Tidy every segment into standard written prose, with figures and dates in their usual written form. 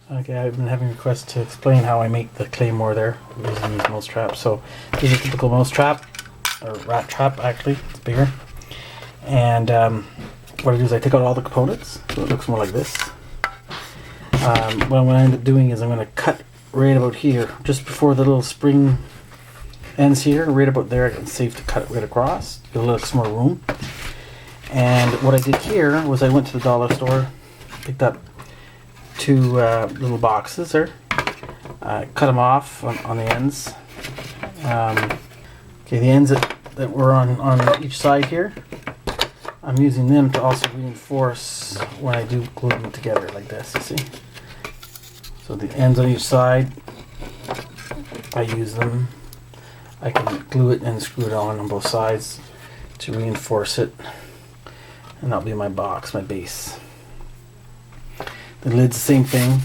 Okay, I've been having requests to explain how I make the claymore there using these mouse traps. So this is a typical mouse trap, or rat trap actually, it's bigger. And what I do is I take out all the components, so it looks more like this. What I'm going to end up doing is I'm going to cut right about here, just before the little spring ends here, right about there. It's safe to cut it right across, give a little more room. And what I did here was I went to the dollar store, picked up two little boxes there, cut them off on the ends. Okay, the ends that were on each side here, I'm using them to also reinforce when I do glue them together like this, you see? So the ends on each side, I use them. I can glue it and screw it on both sides to reinforce it. And that'll be my box, my base. The lid's the same thing.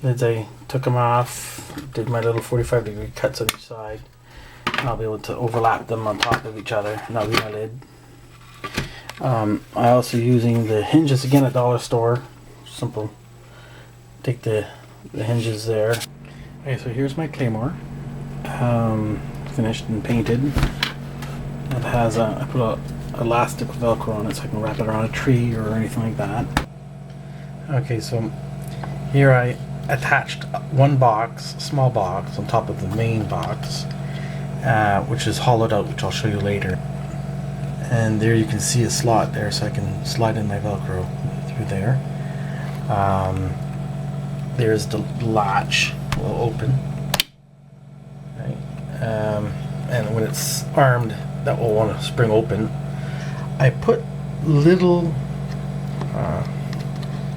Lids, I took them off, did my little 45-degree cuts on each side. And I'll be able to overlap them on top of each other, and that'll be my lid. I also using the hinges again at dollar store. Simple. Take the hinges there. Okay, so here's my claymore. Finished and painted. It has I put a elastic Velcro on it so I can wrap it around a tree or anything like that. Okay, so here I attached one box, small box, on top of the main box, which is hollowed out, which I'll show you later. And there you can see a slot there, so I can slide in my Velcro through there. There's the latch, will open. Right. And when it's armed, that will want to spring open. I put little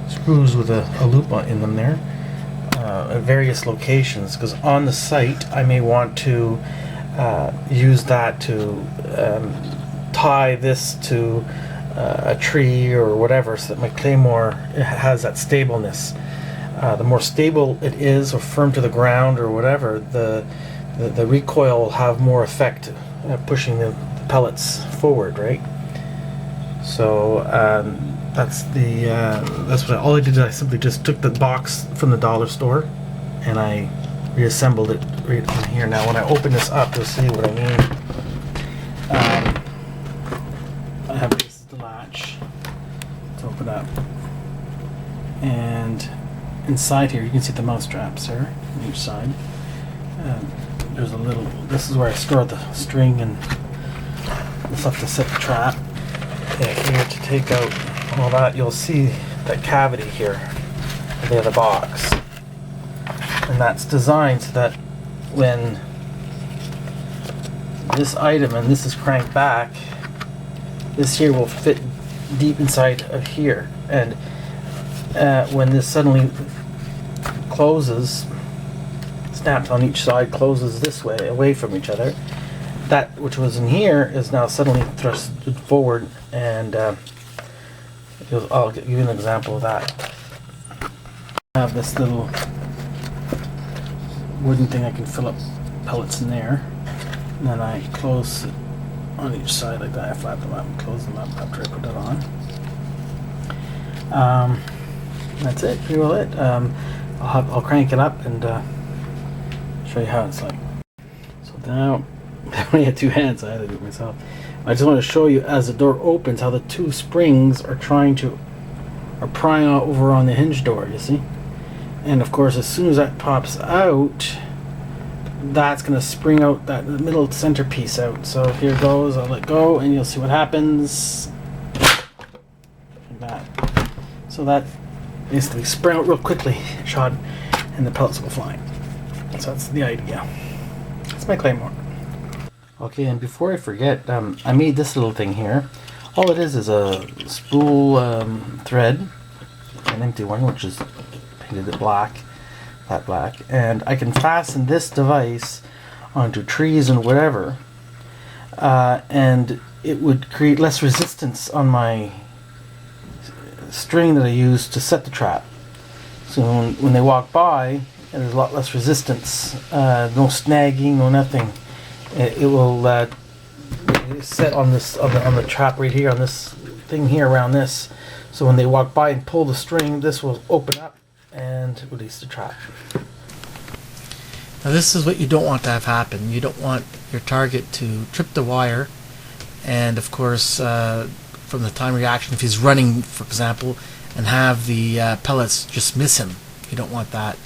screws with a loop in them there at various locations, because on the site I may want to use that to tie this to a tree or whatever, so that my claymore has that stableness. The more stable it is, or firm to the ground or whatever, the recoil will have more effect pushing the pellets forward, right? So that's what all I did is I simply just took the box from the dollar store and I reassembled it right in here. Now when I open this up, you'll see what I mean. I have this is the latch to open up, and inside here you can see the mouse traps there on each side. There's a little, this is where I store the string and the stuff to set the trap. Here to take out all that, you'll see that cavity here at the other box, and that's designed so that when this item and this is cranked back, this here will fit deep inside of here, and when this suddenly closes, snaps on each side, closes this way away from each other, that which was in here is now suddenly thrusted forward, and I'll give you an example of that. I have this little wooden thing I can fill up pellets in there, and then I close it on each side like that. I flap them up and close them up after I put it on. That's it, pretty well it. I'll crank it up and show you how it's like. So now, I only had two hands, so I had to do it myself. I just want to show you as the door opens how the two springs are prying over on the hinge door, you see? And of course, as soon as that pops out, that's going to spring out that middle centerpiece out. So here goes, I'll let go and you'll see what happens. Like that. So that basically sprung out real quickly, shot, and the pellets will go flying. So that's the idea. That's my claymore. Okay, and before I forget, I made this little thing here. All it is a spool thread, an empty one, which is painted it black, that black, and I can fasten this device onto trees and whatever, and it would create less resistance on my string that I use to set the trap. So when they walk by, there's a lot less resistance, no snagging, no nothing. It will set on this on the trap right here, on this thing here around this. So when they walk by and pull the string, this will open up and and release the trap. Now this is what you don't want to have happen. You don't want your target to trip the wire, and of course from the time reaction, if he's running, for example, and have the pellets just miss him. You don't want that.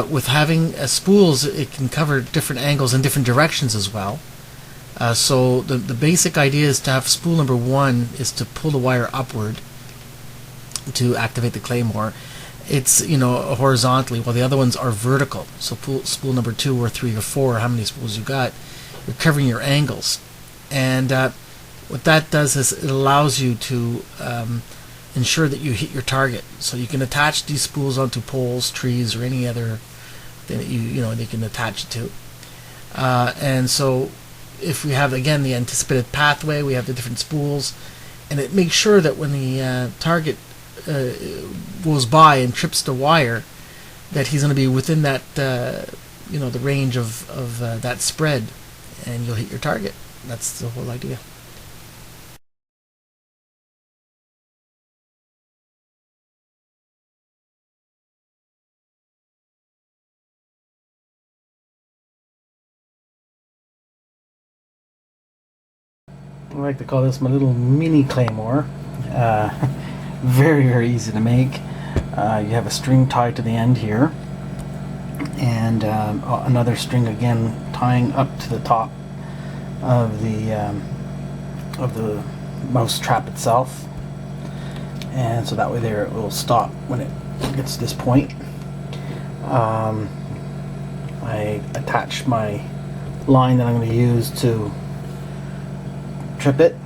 With having spools, it can cover different angles and different directions as well. So the basic idea is to have spool number 1 is to pull the wire upward to activate the claymore. It's horizontally, while the other ones are vertical. So spool number 2 or 3 or 4, how many spools you got, you're covering your angles. And what that does is it allows you to ensure that you hit your target. So you can attach these spools onto poles, trees, or any other thing that you can attach it to. And so if we have, again, the anticipated pathway, we have the different spools, and it makes sure that when the target goes by and trips the wire, that he's going to be within that the range of that spread, and you'll hit your target. That's the whole idea. I like to call this my little mini claymore. Very, very easy to make. You have a string tied to the end here, and another string again tying up to the top of the mouse trap itself, and so that way there it will stop when it gets to this point. I attach my line that I'm going to use to trip it,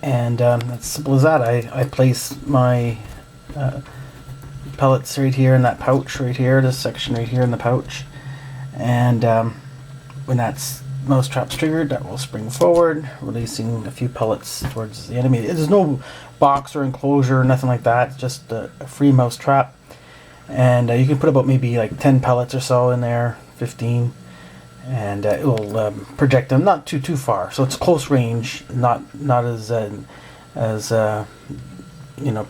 and it's simple as that. I place my pellets right here in that pouch right here, this section right here in the pouch, and when that's mouse trap's triggered, that will spring forward, releasing a few pellets towards the enemy. There's no box or enclosure or nothing like that. It's just a free mouse trap, and you can put about maybe like 10 pellets or so in there, 15, and it will project them not too far. So it's close range, not as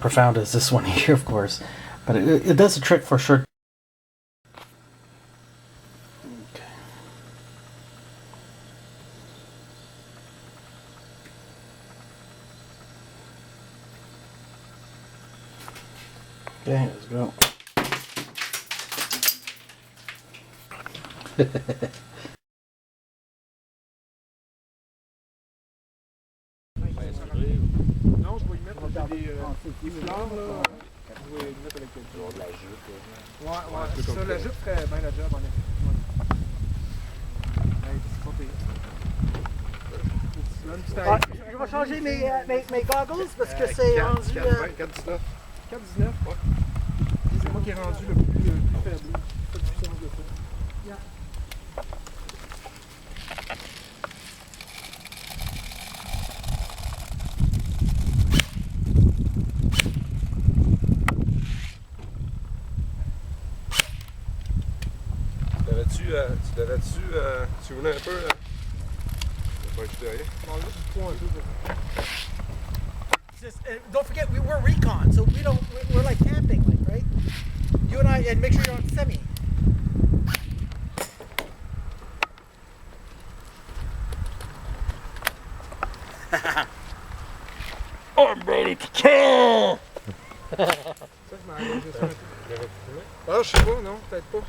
profound as this one here, of course, but it does the trick for sure. Okay, let's go. Non, je vais y mettre des fleurs, là. Je vais y mettre avec quelque chose. De la jupe. Ouais, ça, la jupe ferait bien la job, en effet. Je vais changer mes goggles parce que c'est rendu... 4,19. 4,19? Ouais. C'est moi qui ai rendu le plus faible. Pas de puissance de ça. Tu voulais un peu, là? Je vais pas derrière. Don't forget, we're recon, so we're like camping, like, right? You and I, and make sure you're on semi. I'm ready to kill! Ah, je sais pas, non, peut-être pas.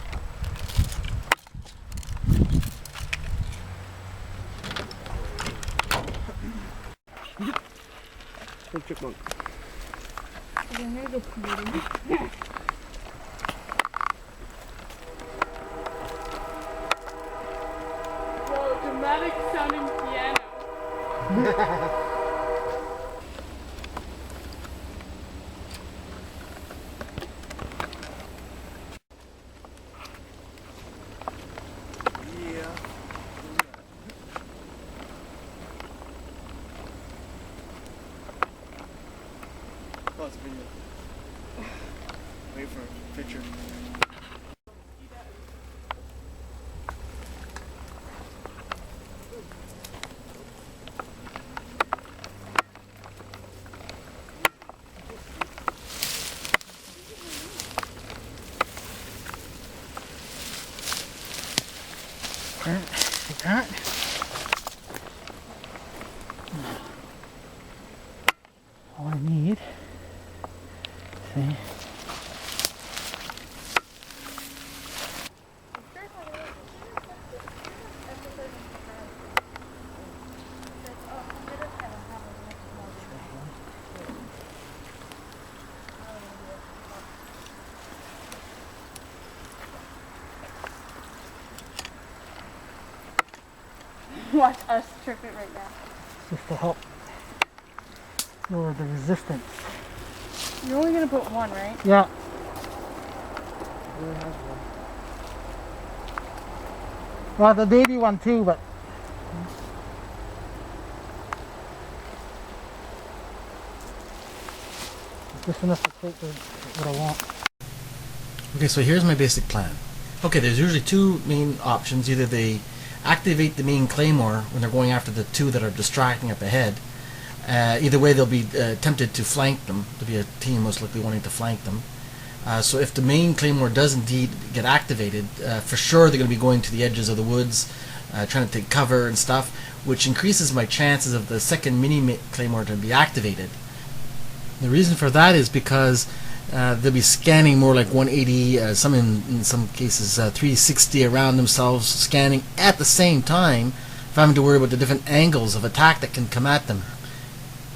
Chipmunk. Whoa, dramatic sounding piano. Wait for a picture. Okay. Watch us trip it right now. Just to help lower the resistance. You're only gonna put one, right? Yeah. Well, the baby one too, but just enough to take what I want. Okay, so here's my basic plan. Okay, there's usually two main options. Either they activate the main claymore when they're going after the two that are distracting up ahead. Either way, they'll be tempted to flank them. There'll be a team most likely wanting to flank them. So if the main claymore does indeed get activated, for sure they're going to be going to the edges of the woods, trying to take cover and stuff, which increases my chances of the second mini claymore to be activated. The reason for that is because they'll be scanning more like 180, some in some cases 360 around themselves, scanning at the same time, having to worry about the different angles of attack that can come at them.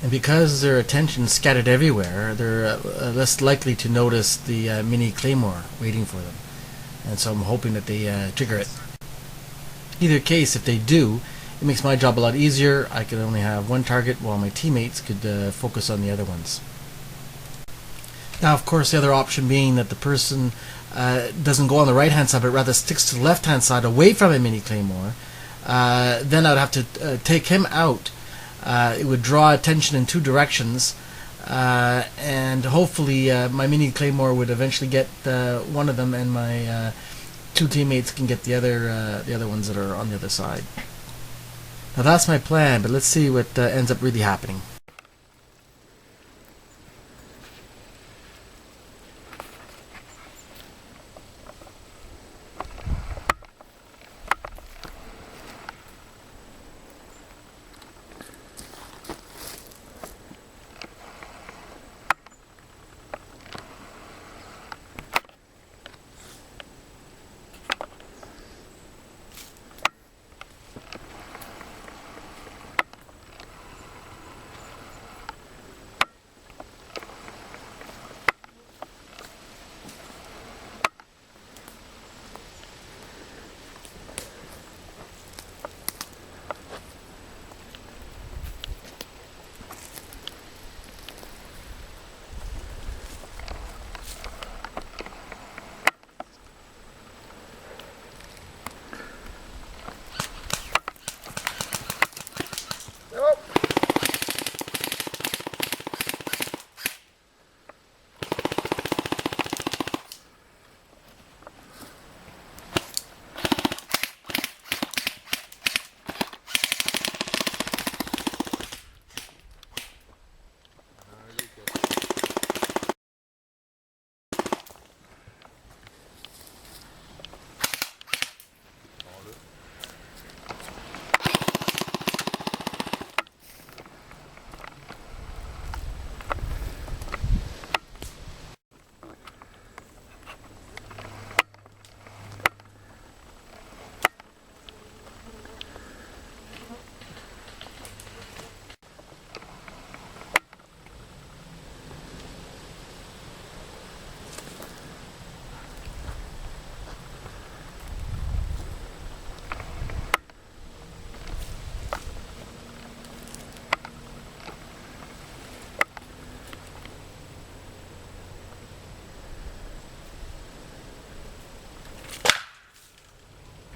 And because their attention is scattered everywhere, they're less likely to notice the mini claymore waiting for them. And so I'm hoping that they trigger it. Either case, if they do, it makes my job a lot easier. I could only have one target while my teammates could focus on the other ones. Now, of course, the other option being that the person doesn't go on the right-hand side, but rather sticks to the left-hand side away from a mini claymore, then I'd have to take him out. It would draw attention in two directions, and hopefully my mini claymore would eventually get one of them, and my two teammates can get the other ones that are on the other side. Now that's my plan, but let's see what ends up really happening.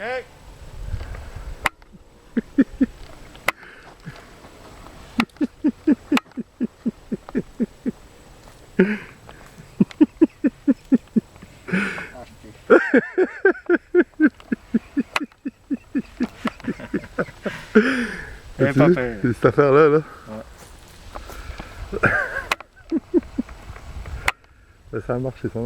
Okay. C'est cette affaire-là, là. Ouais. Ça a marché, ça.